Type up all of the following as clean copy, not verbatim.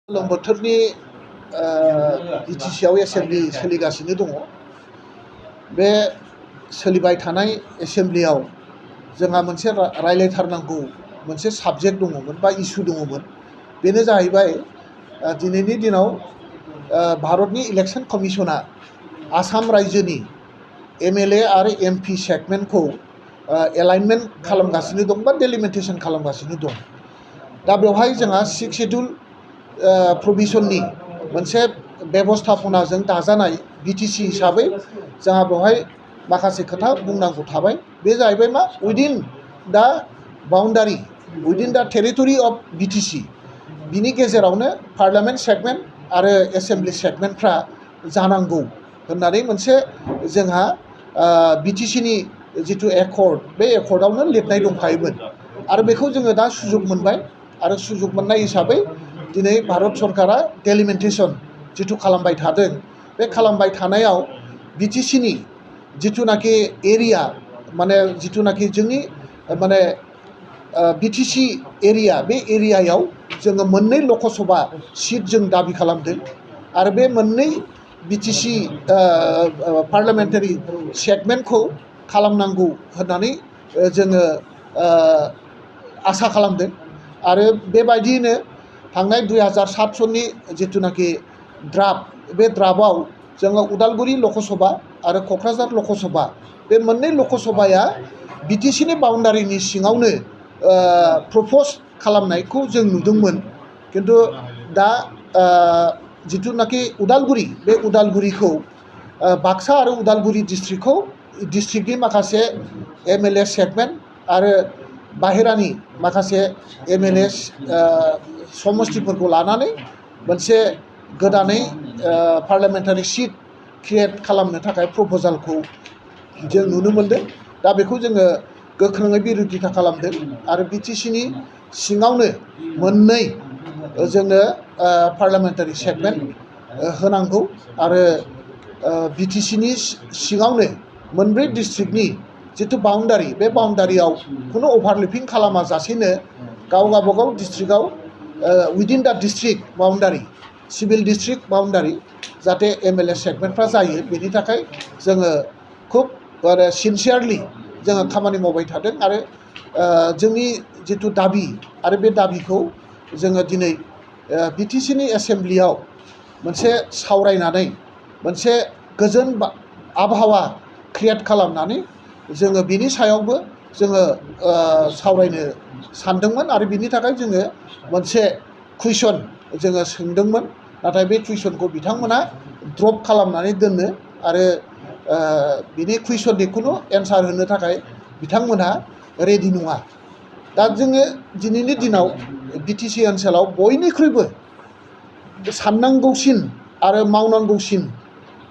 गोलोम बोथोरनि बिटिसिआव एसेमब्लि सोलिगासिनो दङ। बे सोलिबाय थानाय एसेमब्लियाव जोंहा मोनसे रायलायथारनांगौ मोनसे साबजेक्ट दङमोन बा इस्यु दङमोन। बेनो जाहैबाय दिनैनि दिनाव भारतनि इलेक्शन कमिशना आसाम रायजोनि एमएलए आरो एमपि सेगमेन्टखौ एलाइनमेन्ट खालामगासिनो दं बा डेलिमिटेशन खालामगासिनो दं। दा बेवहाय जोंहा 6 शेड्यूल प्रभिजननि मोनसे बेबस्थापनाजों दाजानाय बिटिसि हिसाबै जोंहा बेवहाय माखासे खोथा बुंनांगौ थाबाय। बे जाहैबाय मा उइदिन दा बाउन्डारि उइदिन दा टेरिटरि अफ बिटिसि बिनि गेजेरावनो पार्लियामेन्ट सेगमेन्ट आरो एसेमब्लि सेगमेन्टफ्रा जानांगौ होननानै मोनसे जोंहा बिटिसिनि जिथु एकर्ड बे एकर्डआवनो लिरनाय दंखायोमोन आरो बेखौ जोङो दा सुजुग मोनबाय आरो सुजुग मोननाय हिसाबै दिनै भारत सरकारा डेलिमिटेशन जिथु खालामबाय थादों। बे खालामबाय थानायाव बिटिसिनि जिथुनाखि एरिया माने जिथुनाखि जोंनि माने बिटिसि एरिया बे एरियायाव जोङो मोननै लकसभा सिट जों दाबि खालामदों आरो बे मोननै बिटिसि पार्लियामेन्टारि सेगमेन्टखौ खालामनांगौ होननानै जोङो आसा खालामदों आरो बेबायदियैनो थांनाय 2007 सननि जिथुनाखि ड्राफ्ट बे ड्राफ्टआव जोङो उदालगुरि लकसभा आरो क'क्राझार लकसभा बे मोननै लकसभाया बिटिसिनि बाउन्डारिनि सिङावनो प्रप'ज खालामनायखौ जों नुदोंमोन। किन्तु दा जिथुनाखि उदालगुरि बे उदालगुरिखौ बाक्सा आरो उदालगुरि डिस्ट्रिक्टनि माखासे एमएलए सेगमेन्ट आरो बाहेरानि माखासे एमएलए समस्तिफोरखौ लानानै मोनसे गोदानै पार्लियामेन्टारि सिट क्रिएट खालामनो थाखाय प्रप'जालखौ जों नुनो मोनदों। दा बेखौ जोङो गोख्रोङै बिरोधिता खालामदों आरो बिटिसिनि सिङावनो मोननै जोङो पार्लियामेन्टारि सेगमेन्ट होनांगौ आरो बिटिसिनि सिङावनो मोनब्रै डिस्ट्रिक्टनि जिथु बाउन्डारि बे बाउन्डारियाव खुनु अभारलेपिं खालामाजासेनो गावबागाव डिस्ट्रिक्टआव उइदिन दा district boundary civil district boundary जाहाथे एमएलए सेगमेन्टफ्रा जायो बेनि थाखाय जोङो खुब सिनसियारलि जोङो खामानि मावबाय थादों आरो जोंनि जिथु दाबि आरो बे दाबिखौ जोङो दिनै बिटिसिनि एसेमब्लियाव मोनसे सावरायनानै मोनसे गोजोन आबहावा क्रिएट खालामनानै जोङो बिनि सायावबो जोङो सावरायनो सानदोंमोन आरो बिनि थाखाय जोङो मोनसे कुइसन जोङो सोंदोंमोन। नाथाय बे कुइसनखौ बिथांमोना ड्रप खालामनानै दोनो आरो बिनि कुइसननि खुनु एन्सार होनो थाखाय बिथांमोनहा रेडि नङा। दा जोङो दिनैनि दिनाव बिटिसि ओनसोलाव बयनिख्रुइबो साननांगौसिन आरो मावनांगौसिन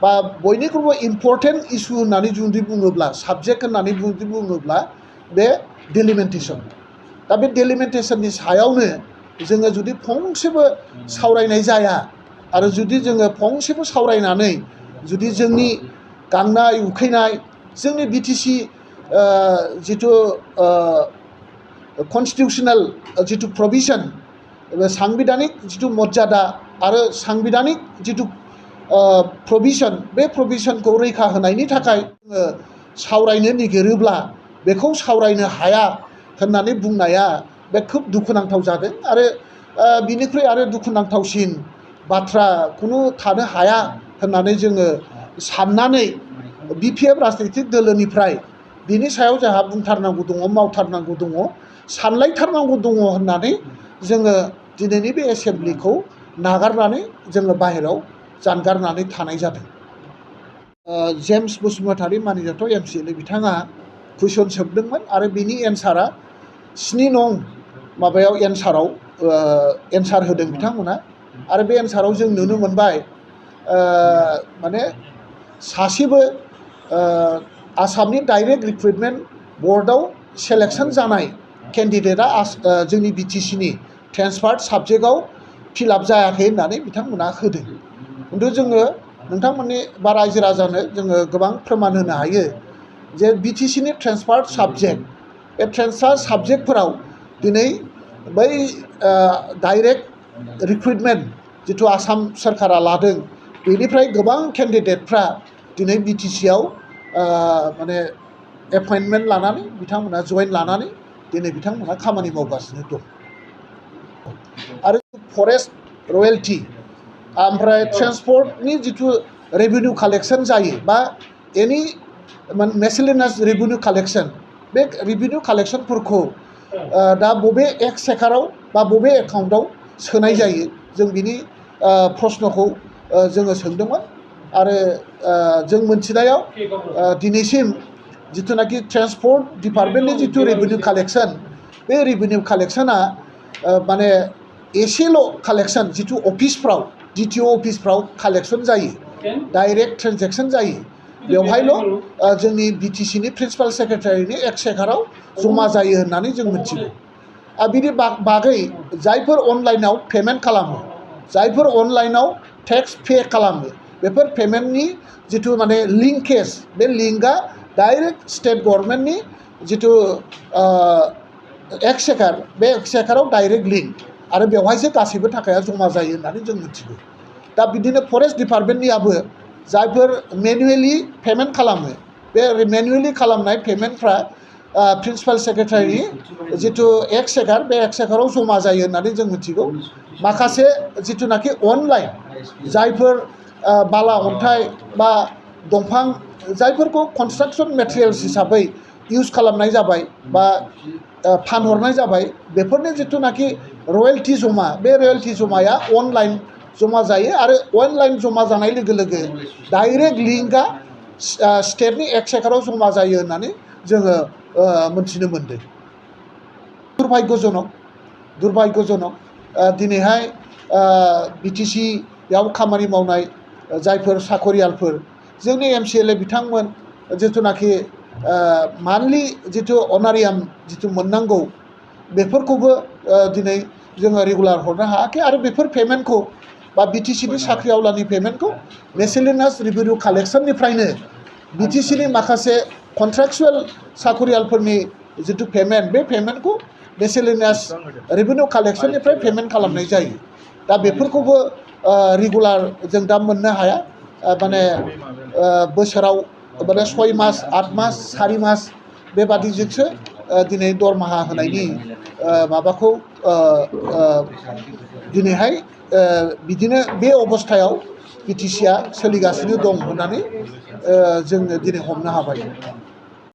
बा बयनिख्रुइबो इम्परटेन्ट इस्यु होननानै जुदि बुङोब्ला साबजेक्ट होननानै जुदि बुङोब्ला बे डेलिमिटेशन। दा बे डेलिमिटेशननि सायावनो जोङो जुदि फंसेबो सावरायनाय जाया आरो जुदि जोङो फंसेबो सावरायनानै जुदि जोंनि गांनाय उखैनाय जोंनि बिटिसि जिथु कनस्टिटिउसनेल जिथु प्रभिजन सांबिधानिक जिथु मर्यादा आरो सांबिधानिक जिथु प्रभिजन बे प्रभिजनखौ रैखा होनायनि थाखाय जोङो सावरायनो नागिरोब्ला बेखौ सावरायनो हाया होननानै बुंनाया बे खोब दुखुनांथाव जादों आरो बिनिख्रुइ आरो दुखुनांथावसिन बाथ्रा खुनु थानो हाया होननानै जोङो साननानै बिपिएफ राजनितिक दोलोनिफ्राय बिनि सायाव जोंहा बुंथारनांगौ दङ मावथारनांगौ दङ सानलायथारनांगौ दङ होननानै जोङो दिनैनि बे एसेमब्लिखौ नागारनानै जोङो बाहेरायाव जानगारनानै थानाय जादों। जेम्स बसुमतारी मानिजाथाव एमसिएलए बिथाङा कुइसन सोंदोंमोन आरो बिनि एन्सारा 7 नं माबायाव एन्सार होदों बिथांमोना आरो बे एन्साराव जों नुनो मोनबाय माने सासेबो आसामनि डाइरेक्ट रिक्रुटमेन्ट बर्डआव सेलेक्सन जानाय केन्डिडेटआ जोंनि बिटिसिनि ट्रेन्सफार्ड साबजेक्टआव फिलआप जायाखै होननानै बिथांमोना होदों। खिन्थु जोङो नोंथांमोननि बा रायजो राजानो जोङो गोबां फोरमान होनो हायो जे बिटिसिनि ट्रेन्सफार्ड साबजेक्ट बे ट्रेन्सफार्ड साबजेक्टफोराव दिनै बै डाइरेक्ट रिक्रुटमेन्ट जिथु आसाम सरकारा लादों बेनिफ्राय गोबां केन्डिडेटफ्रा दिनै बिटिसिआव माने एपइन्टमेन्ट लानानै बिथांमोना जइन लानानै दिनै बिथांमोना खामानि मावगासिनो दं आरो फरेस्ट रयेल्टि ओमफ्राय ट्रेन्सपर्टनि जिथु रेभिनिउ कालेक्सन जायो बा एनि मेसेलिनास रेभिनिउ कालेक्सन बे रेभिनिउ कालेक्सनफोरखौ दा बबे एक्सचेकाराव बा बबे एकाउन्टआव सोनाय जायो जों बिनि प्रश्नखौ जोङो सोंदोंमोन आरो जों मोनथिनायाव दिनैसिम जिथुनाखि ट्रेन्सपर्ट डिपार्टमेन्टनि जिथु रेभिनिउ कालेक्सन बे रेभिनिउ कालेक्सना माने एसेल' कालेक्सन जिथु अफिसफ्राव डिटिअ अफिसफ्राव कालेक्सन जायो डाइरेक्ट ट्रेन्जेक्सन जायो बेवहायल' जोंनि बिटिसिनि प्रिन्सिपाल सेक्रेटारिनि एक्सचेकाराव जमा जायो होननानै जों मिथिगौ बिनि बागै जायफोर अनलाइनाव पेमेन्ट खालामो जायफोर अनलाइनाव टेक्स पे खालामो बेफोर पेमेन्टनि जिथु माने लिंकेज बे लिंकआ डाइरेक्ट स्टेट गभर्नमेन्टनि जिथु एक्सचेकार बे एक्सचेकाराव डाइरेक्ट लिंक आरो बेवहायसो गासैबो थाखाया जमा जायो होननानै जों मिथिगौ दा बिदिनो फरेस्ट डिपार्टमेन्टनियाबो जायफोर मेनुवेलि पेमेन्ट खालामो बे मेनुवेलि खालामनाय पेमेन्टफ्रा प्रिन्सिपाल सेक्रेटारिनि जिथु एक्सचेकार बे एक्सचेकाराव जमा जायो होननानै जों मिथिगौ माखासे जिथुनाखि अनलाइन जायफोर बाला अन्थाइ बा दंफां जायफोरखौ कनस्ट्राक्सन मेटेरियेल्स हिसाबै इउज खालामनाय जाबाय बा फानहरनाय जाबाय बेफोरनि जिथुनाखि रयेल्टि जमा बे रयेल्टि जमाया अनलाइन जमा जायो आरो अनलाइन जमा जानाय लोगो लोगो डाइरेक्ट लिंकआ स्टेटनि एक्सचेकाराव जमा जायो होननानै जोङो मोनथिनो मोनदों दुर्भाग्यजनक दिनैहाय बिटिसियाव खामानि मावनाय जायफोर साख'रियालफोर जोंनि MCLA बिथांमोन जिथुनाखि मान्थलि जिथु अनारियाम जिथु मोननांगौ बेफोरखौबो दिनै जोङो रेगुलार हरनो हायाखै आरो बेफोर पेमेन्टखौ बा बिटिसिनि साख्रि आवलानि पेमेन्टखौ मेसेलिनास रेभिनिउ कालेक्सननिफ्रायनो बिटिसिनि माखासे कन्ट्राक्चुवेल साख'रियालफोरनि जिथु पेमेन्ट बे पेमेन्टखौ मेसेलिनास रेभिनिउ कालेक्सननिफ्राय पेमेन्ट खालामनाय जायो दा बेफोरखौबो रेगुलार जों दा मोननो हाया माने बोसोराव माने 6 मास 8 मास 4 मास बेबादिजोंसो दिनै दरमाहा होनायनि माबाखौ दिनैहाय बिदिनो बे अबस्थायाव बिटिसिआ सोलिगासिनो दं होननानै जोङो दिनै हमनो हाबाय